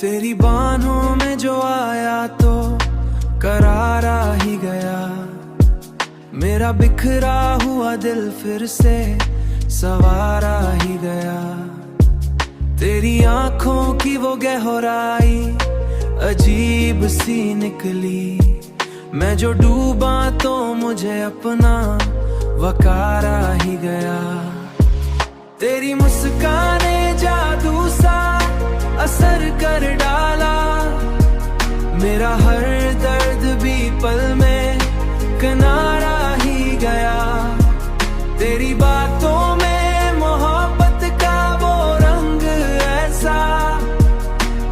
तेरी बाहों में जो आया तो करारा ही गया। मेरा बिखरा हुआ दिल फिर से सवारा ही गया। तेरी आंखों की वो गहराई अजीब सी निकली। मैं जो डूबा तो मुझे अपना वकारा ही गया। तेरी मुस्काने जादू सा असर कर डाला। मेरा हर दर्द भी पल में किनारा ही गया। तेरी बातों में मोहब्बत का वो रंग ऐसा।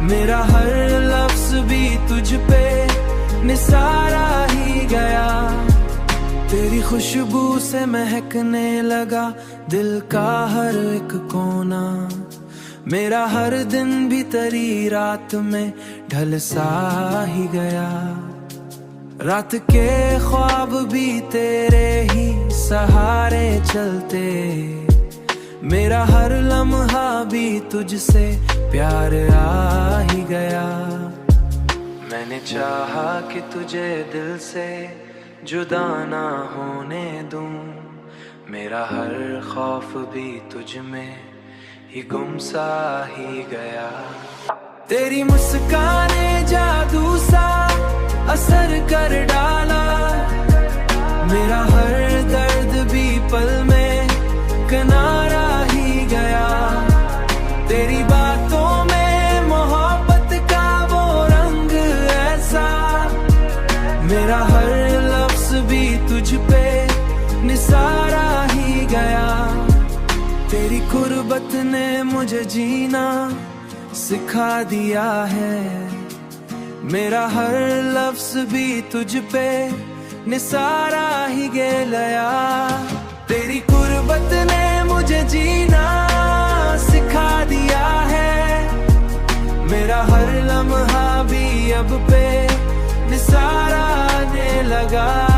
मेरा हर लफ्ज भी तुझ पे निसारा ही गया। तेरी खुशबू से महकने लगा दिल का हर एक कोना। मेरा हर दिन भी तेरी रात में ढल सा ही गया। रात के ख्वाब भी तेरे ही सहारे चलते। मेरा हर लम्हा भी तुझसे प्यार आ ही गया। मैंने चाहा कि तुझे दिल से जुदा ना होने दूं। मेरा हर खौफ भी तुझ में ही गुम सा ही गया। तेरी मुस्काने जादू सा असर कर डाला। मेरा हर दर्द भी पल में किनारा ही गया। तेरी बातों में मोहब्बत का वो रंग ऐसा। मेरा हर लफ्ज भी तुझ पे निसारा ही गया। तेरी कुर्बत ने मुझे जीना सिखा दिया है। मेरा हर लफ्ज भी तुझ पे निसारा ही गया। तेरी कुर्बत ने मुझे जीना सिखा दिया है। मेरा हर लम्हा भी अब पे निसारा आने लगा।